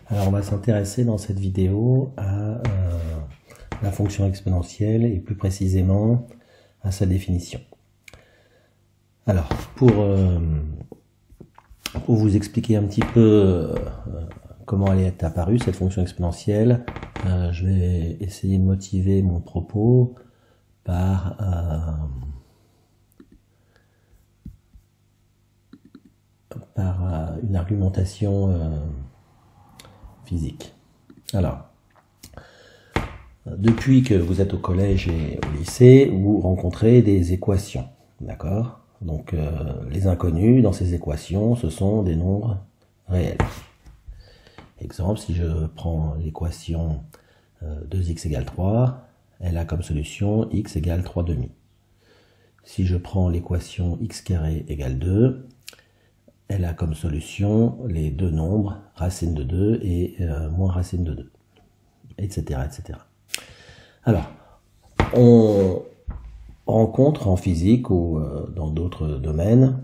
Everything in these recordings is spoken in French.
Alors on va s'intéresser dans cette vidéo à la fonction exponentielle et plus précisément à sa définition. Alors pour vous expliquer un petit peu comment elle est apparue cette fonction exponentielle, je vais essayer de motiver mon propos par une argumentation physique. Alors, depuis que vous êtes au collège et au lycée, vous rencontrez des équations, d'accord? Donc, les inconnus dans ces équations, ce sont des nombres réels. Exemple, si je prends l'équation 2x égale 3, elle a comme solution x égale 3 demi. Si je prends l'équation x carré égale 2, elle a comme solution les deux nombres, racine de 2 et moins racine de 2, etc., etc. Alors, on rencontre en physique ou dans d'autres domaines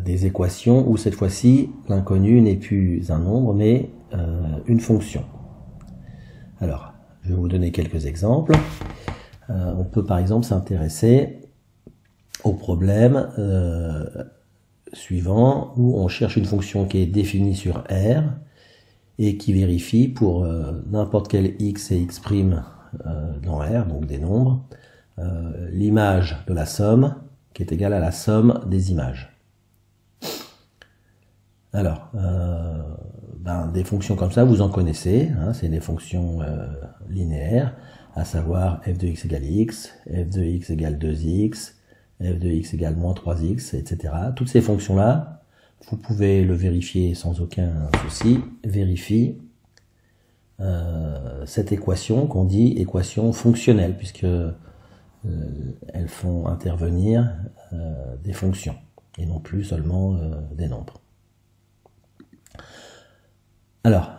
des équations où cette fois-ci, l'inconnu n'est plus un nombre, mais une fonction. Alors, je vais vous donner quelques exemples. On peut par exemple s'intéresser au problème suivant où on cherche une fonction qui est définie sur R et qui vérifie pour n'importe quel x et x' dans R, donc des nombres, l'image de la somme qui est égale à la somme des images. Alors, des fonctions comme ça, vous en connaissez, hein, c'est des fonctions linéaires, à savoir f de x égale x, f de x égale 2x, f de x égale moins 3x, etc. Toutes ces fonctions-là, vous pouvez le vérifier sans aucun souci, vérifie cette équation qu'on dit équation fonctionnelle, puisque elles font intervenir des fonctions, et non plus seulement des nombres. Alors,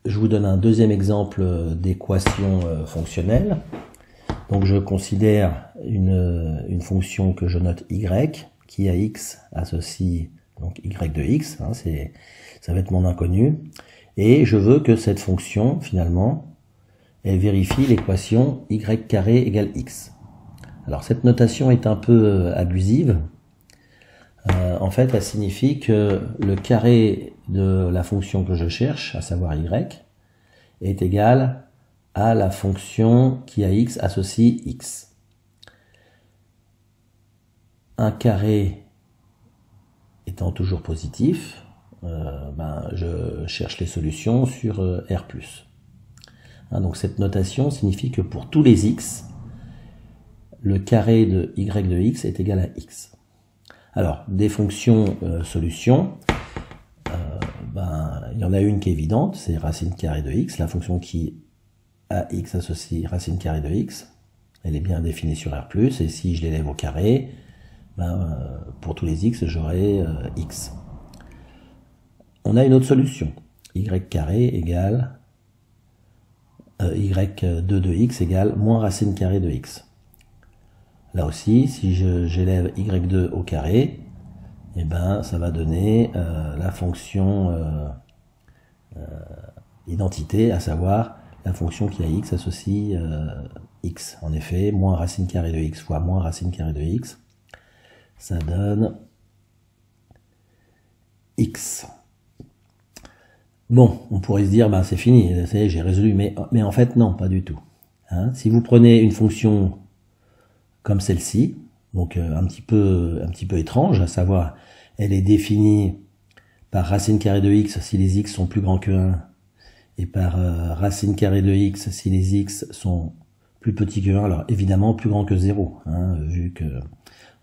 je vous donne un deuxième exemple d'équation fonctionnelle. Donc je considère une fonction que je note y, qui à x associe donc y de x, hein, ça va être mon inconnu, et je veux que cette fonction, finalement, elle vérifie l'équation y carré égale x. Alors cette notation est un peu abusive. En fait, elle signifie que le carré de la fonction que je cherche, à savoir y, est égal à la fonction qui à x associe x. Un carré étant toujours positif, je cherche les solutions sur R+. Hein, donc cette notation signifie que pour tous les x, le carré de y de x est égal à x. Alors, des fonctions solutions, il y en a une qui est évidente, c'est racine carrée de x, la fonction qui à x associe racine carrée de x, elle est bien définie sur R+, et si je l'élève au carré, pour tous les x, j'aurai x. On a une autre solution, y carré égale y2 de x égale moins racine carrée de x. Là aussi, si j'élève y2 au carré, ça va donner la fonction identité, à savoir la fonction qui à x associe x. En effet, moins racine carrée de x fois moins racine carrée de x, ça donne x. Bon, on pourrait se dire, c'est fini, j'ai résolu, mais en fait, non, pas du tout. Hein, si vous prenez une fonction comme celle-ci, donc un petit peu étrange, à savoir, elle est définie par racine carrée de x si les x sont plus grands que 1, et par racine carrée de x si les x sont plus petits que 1, alors évidemment plus grand que 0, hein, vu que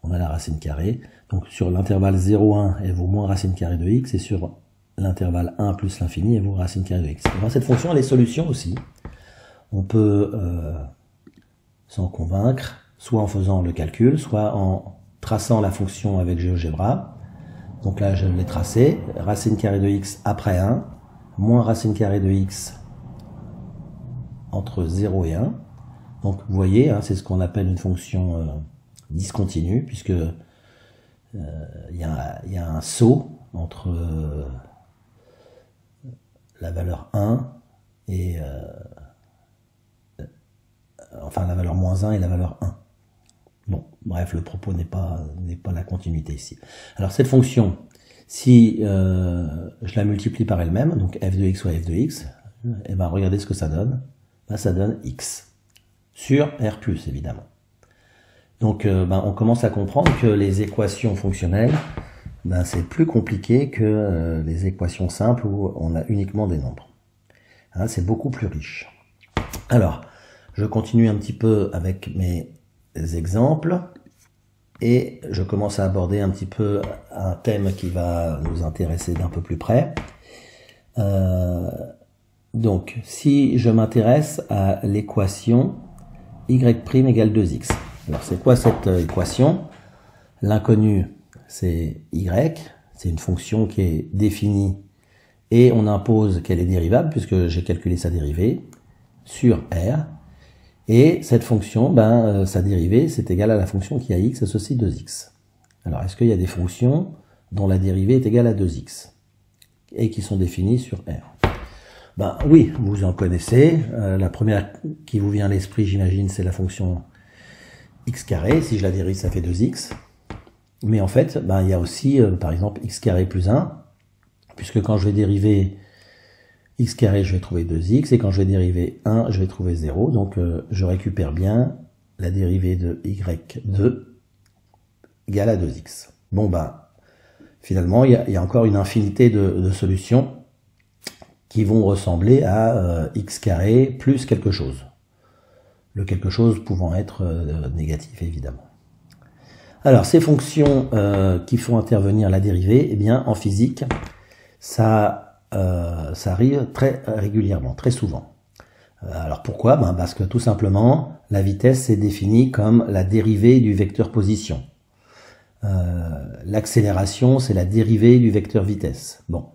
on a la racine carrée. Donc sur l'intervalle 0,1, elle vaut moins racine carrée de x, et sur l'intervalle 1 plus l'infini, elle vaut racine carrée de x. Et dans cette fonction, elle est solution aussi. On peut s'en convaincre, soit en faisant le calcul, soit en traçant la fonction avec GeoGebra. Donc là, je l'ai tracé, racine carrée de x après 1, moins racine carrée de x entre 0 et 1. Donc vous voyez, hein, c'est ce qu'on appelle une fonction discontinue, puisque il y a un saut entre la valeur 1 et enfin la valeur moins 1 et la valeur 1. Bon, bref, le propos n'est pas la continuité ici. Alors cette fonction, si je la multiplie par elle-même, donc f de x soit f de x, et ben regardez ce que ça donne. Ben, ça donne x sur R+, évidemment. Donc ben, on commence à comprendre que les équations fonctionnelles, ben, c'est plus compliqué que les équations simples où on a uniquement des nombres. Hein, c'est beaucoup plus riche. Alors, je continue un petit peu avec mes exemples et je commence à aborder un petit peu un thème qui va nous intéresser d'un peu plus près. Donc, si je m'intéresse à l'équation y' égale 2x. Alors, c'est quoi cette équation? L'inconnu, c'est y, c'est une fonction qui est définie et on impose qu'elle est dérivable puisque j'ai calculé sa dérivée sur R. Et cette fonction, ben, sa dérivée, c'est égal à la fonction qui a x associée 2x. Alors, est-ce qu'il y a des fonctions dont la dérivée est égale à 2x et qui sont définies sur R? Ben oui, vous en connaissez. La première qui vous vient à l'esprit, j'imagine, c'est la fonction x carré. Si je la dérive, ça fait 2x. Mais en fait, ben, il y a aussi, par exemple, x carré plus 1, puisque quand je vais dériver x carré, je vais trouver 2x, et quand je vais dériver 1, je vais trouver 0. Donc, je récupère bien la dérivée de y2 égale à 2x. Bon, ben, finalement, il y a encore une infinité de solutions qui vont ressembler à x carré plus quelque chose. Le quelque chose pouvant être négatif, évidemment. Alors, ces fonctions qui font intervenir la dérivée, eh bien, en physique, ça arrive très régulièrement, très souvent. Alors, pourquoi? Ben, parce que tout simplement, la vitesse est définie comme la dérivée du vecteur position. L'accélération, c'est la dérivée du vecteur vitesse. Bon.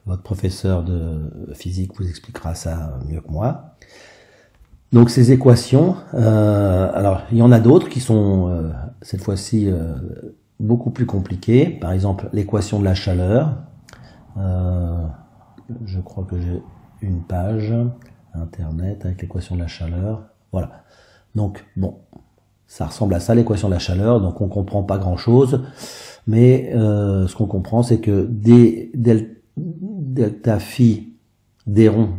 Votre professeur de physique vous expliquera ça mieux que moi. Donc ces équations, alors il y en a d'autres qui sont cette fois-ci beaucoup plus compliquées. Par exemple l'équation de la chaleur. Je crois que j'ai une page internet avec l'équation de la chaleur. Voilà. Donc bon, ça ressemble à ça l'équation de la chaleur. Donc on comprend pas grand-chose, mais ce qu'on comprend c'est que delta phi d rond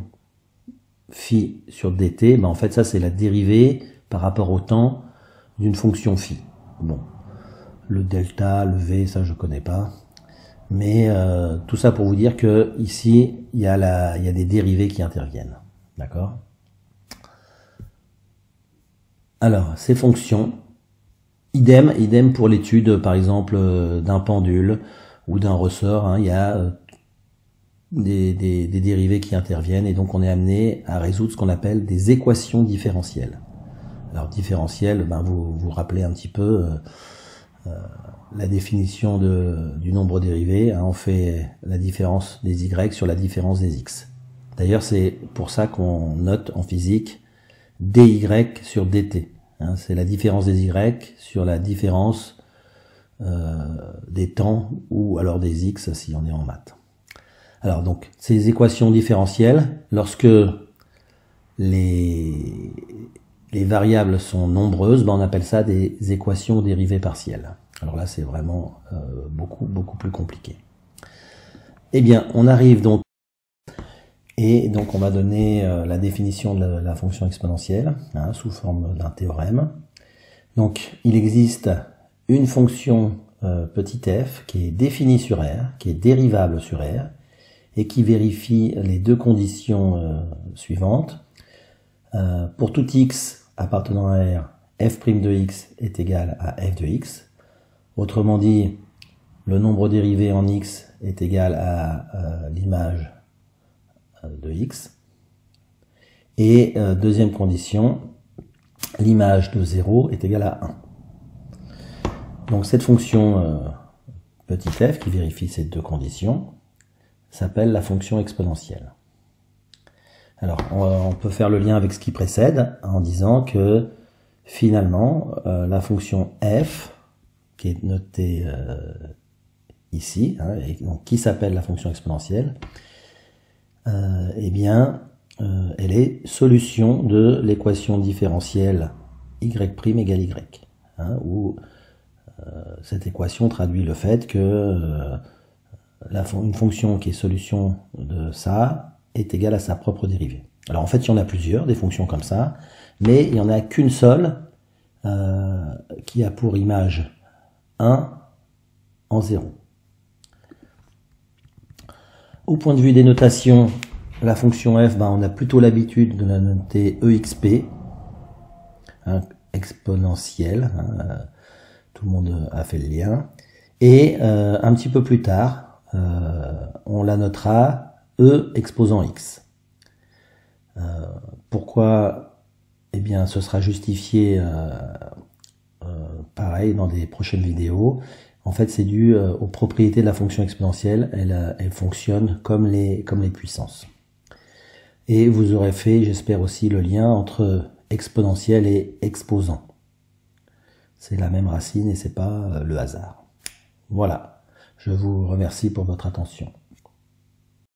phi sur dt, ben en fait ça c'est la dérivée par rapport au temps d'une fonction phi. Bon, le delta, le v, ça je connais pas, mais tout ça pour vous dire que ici il y a des dérivées qui interviennent, d'accord? Alors ces fonctions, idem pour l'étude par exemple d'un pendule ou d'un ressort, hein, il y a des dérivés qui interviennent et donc on est amené à résoudre ce qu'on appelle des équations différentielles. Alors différentielles, ben vous vous rappelez un petit peu la définition du nombre dérivé, hein, on fait la différence des y sur la différence des x. D'ailleurs c'est pour ça qu'on note en physique dy sur dt, hein, c'est la différence des y sur la différence des temps ou alors des x si on est en maths. Alors donc, ces équations différentielles, lorsque les variables sont nombreuses, ben on appelle ça des équations dérivées partielles. Alors là, c'est vraiment beaucoup plus compliqué. Eh bien, on arrive donc, et donc on va donner la définition de la fonction exponentielle, hein, sous forme d'un théorème. Donc, il existe une fonction petit f qui est définie sur R, qui est dérivable sur R, et qui vérifie les deux conditions suivantes. Pour tout x appartenant à R, f' de x est égal à f de x. Autrement dit, le nombre dérivé en x est égal à l'image de x. Et deuxième condition, l'image de 0 est égale à 1. Donc cette fonction petit f qui vérifie ces deux conditions s'appelle la fonction exponentielle. Alors, on peut faire le lien avec ce qui précède en disant que finalement, la fonction f, qui est notée ici, hein, et donc, qui s'appelle la fonction exponentielle, eh bien, elle est solution de l'équation différentielle y' égale y, hein, où cette équation traduit le fait que une fonction qui est solution de ça est égale à sa propre dérivée. Alors en fait, il y en a plusieurs, des fonctions comme ça, mais il n'y en a qu'une seule qui a pour image 1 en 0. Au point de vue des notations, la fonction f, on a plutôt l'habitude de la noter exp, hein, exponentielle, hein, tout le monde a fait le lien, et un petit peu plus tard, on la notera e exposant x. Pourquoi? Eh bien, ce sera justifié pareil dans des prochaines vidéos. En fait, c'est dû aux propriétés de la fonction exponentielle. Elle fonctionne comme les puissances. Et vous aurez fait, j'espère aussi, le lien entre exponentielle et exposant. C'est la même racine et c'est pas le hasard. Voilà. Je vous remercie pour votre attention.